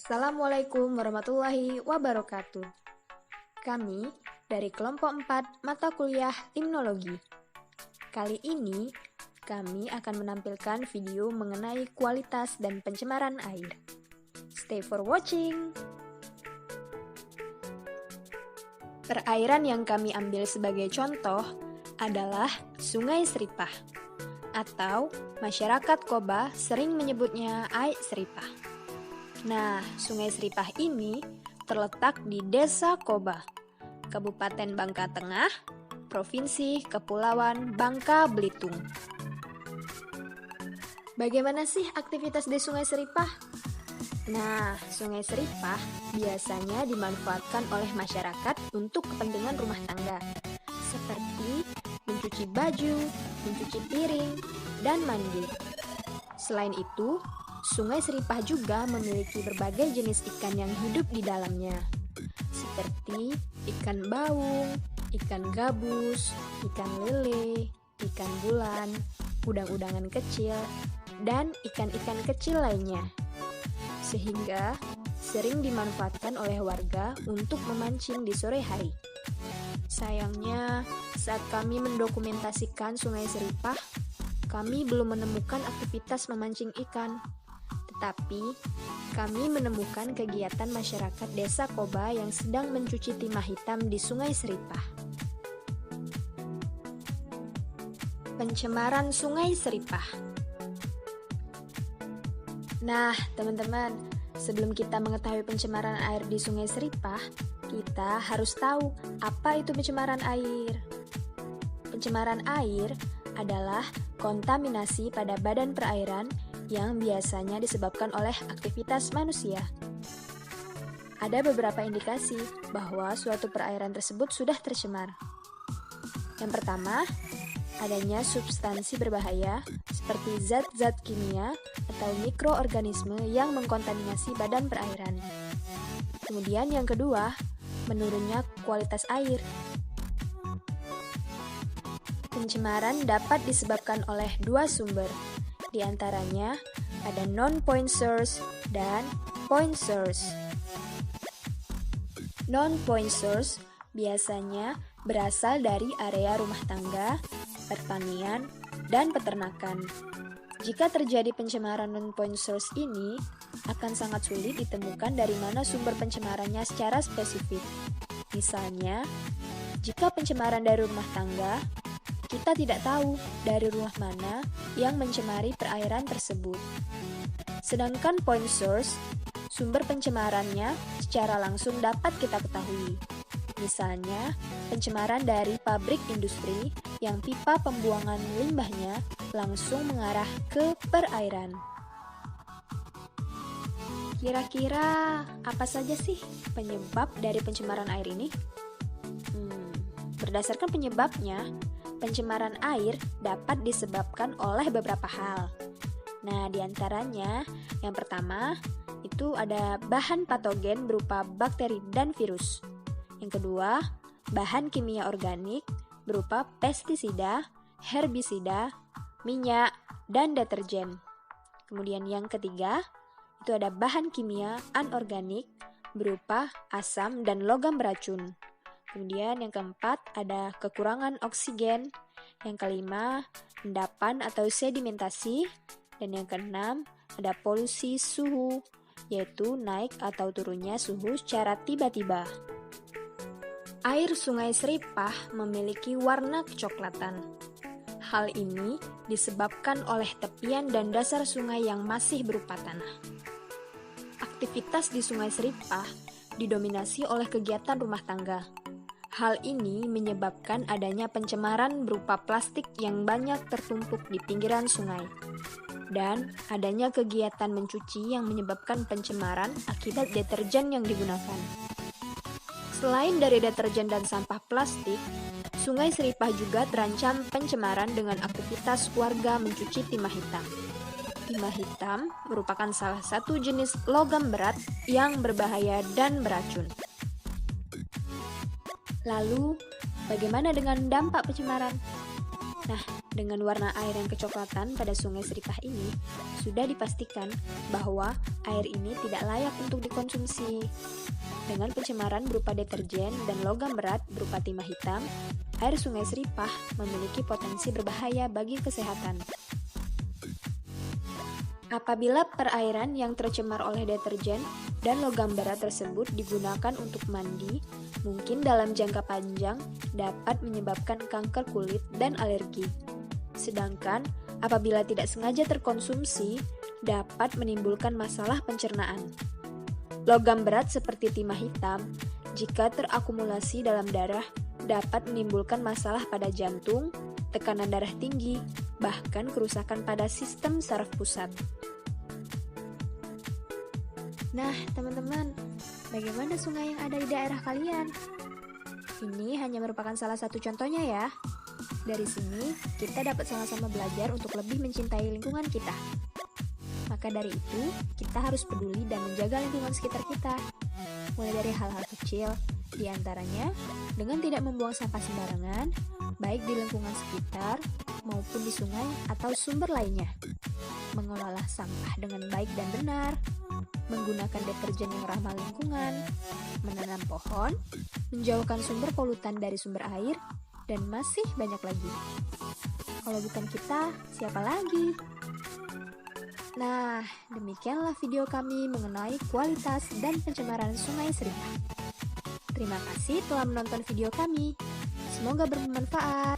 Assalamualaikum warahmatullahi wabarakatuh. Kami dari kelompok 4 mata kuliah Limnologi. Kali ini kami akan menampilkan video mengenai kualitas dan pencemaran air. Stay for watching. Perairan yang kami ambil sebagai contoh adalah Sungai Seripah, atau masyarakat Koba sering menyebutnya Aik Seripah. Nah, Sungai Seripah ini terletak di Desa Koba, Kabupaten Bangka Tengah, Provinsi Kepulauan Bangka Belitung. Bagaimana sih aktivitas di Sungai Seripah? Nah, Sungai Seripah biasanya dimanfaatkan oleh masyarakat untuk kepentingan rumah tangga, seperti mencuci baju, mencuci piring, dan mandi. Selain itu, Sungai Seripah juga memiliki berbagai jenis ikan yang hidup di dalamnya, seperti ikan baung, ikan gabus, ikan lele, ikan bulan, udang-udangan kecil, dan ikan-ikan kecil lainnya. Sehingga sering dimanfaatkan oleh warga untuk memancing di sore hari. Sayangnya, saat kami mendokumentasikan Sungai Seripah, kami belum menemukan aktivitas memancing ikan. Tetapi, kami menemukan kegiatan masyarakat Desa Koba yang sedang mencuci timah hitam di Sungai Seripah. Pencemaran Sungai Seripah. Nah, teman-teman, sebelum kita mengetahui pencemaran air di Sungai Seripah, kita harus tahu apa itu pencemaran air. Pencemaran air adalah kontaminasi pada badan perairan yang biasanya disebabkan oleh aktivitas manusia. Ada beberapa indikasi bahwa suatu perairan tersebut sudah tercemar. Yang pertama, adanya substansi berbahaya seperti zat-zat kimia atau mikroorganisme yang mengkontaminasi badan perairan. Kemudian yang kedua, menurunnya kualitas air. Pencemaran dapat disebabkan oleh dua sumber. Di antaranya ada non-point source dan point source. Non-point source biasanya berasal dari area rumah tangga, pertanian, dan peternakan. Jika terjadi pencemaran non-point source ini, akan sangat sulit ditemukan dari mana sumber pencemarannya secara spesifik. Misalnya, jika pencemaran dari rumah tangga, kita tidak tahu dari rumah mana yang mencemari perairan tersebut. Sedangkan point source, sumber pencemarannya secara langsung dapat kita ketahui. Misalnya, pencemaran dari pabrik industri yang pipa pembuangan limbahnya langsung mengarah ke perairan. Kira-kira apa saja sih penyebab dari pencemaran air ini? Berdasarkan penyebabnya, pencemaran air dapat disebabkan oleh beberapa hal. Nah, diantaranya yang pertama itu ada bahan patogen berupa bakteri dan virus. Yang kedua, bahan kimia organik berupa pestisida, herbisida, minyak, dan deterjen. Kemudian yang ketiga, itu ada bahan kimia anorganik berupa asam dan logam beracun. Kemudian yang keempat ada kekurangan oksigen, yang kelima endapan atau sedimentasi, dan yang keenam ada polusi suhu, yaitu naik atau turunnya suhu secara tiba-tiba. Air Sungai Seripah memiliki warna kecoklatan. Hal ini disebabkan oleh tepian dan dasar sungai yang masih berupa tanah. Aktivitas di Sungai Seripah didominasi oleh kegiatan rumah tangga. Hal ini menyebabkan adanya pencemaran berupa plastik yang banyak tertumpuk di pinggiran sungai, dan adanya kegiatan mencuci yang menyebabkan pencemaran akibat deterjen yang digunakan. Selain dari deterjen dan sampah plastik, Sungai Seripah juga terancam pencemaran dengan aktivitas warga mencuci timah hitam. Timah hitam merupakan salah satu jenis logam berat yang berbahaya dan beracun. Lalu, bagaimana dengan dampak pencemaran? Nah, Dengan warna air yang kecoklatan pada Sungai Seripah ini, sudah dipastikan bahwa air ini tidak layak untuk dikonsumsi. Dengan pencemaran berupa deterjen dan logam berat berupa timah hitam, air Sungai Seripah memiliki potensi berbahaya bagi kesehatan. Apabila perairan yang tercemar oleh deterjen dan logam berat tersebut digunakan untuk mandi, mungkin dalam jangka panjang dapat menyebabkan kanker kulit dan alergi. Sedangkan apabila tidak sengaja terkonsumsi, dapat menimbulkan masalah pencernaan. Logam berat seperti timah hitam, jika terakumulasi dalam darah, dapat menimbulkan masalah pada jantung, tekanan darah tinggi, bahkan kerusakan pada sistem saraf pusat. Nah, teman-teman, bagaimana sungai yang ada di daerah kalian? Ini hanya merupakan salah satu contohnya ya. Dari sini, kita dapat sama-sama belajar untuk lebih mencintai lingkungan kita. Maka dari itu, kita harus peduli dan menjaga lingkungan sekitar kita. Mulai dari hal-hal kecil, diantaranya dengan tidak membuang sampah sembarangan, baik di lingkungan sekitar maupun di sungai atau sumber lainnya. Mengelola sampah dengan baik dan benar, menggunakan deterjen yang ramah lingkungan, menanam pohon, menjauhkan sumber polutan dari sumber air, dan masih banyak lagi. Kalau bukan kita, siapa lagi? Nah, demikianlah video kami mengenai kualitas dan pencemaran Sungai Seripah. Terima kasih telah menonton video kami. Semoga bermanfaat.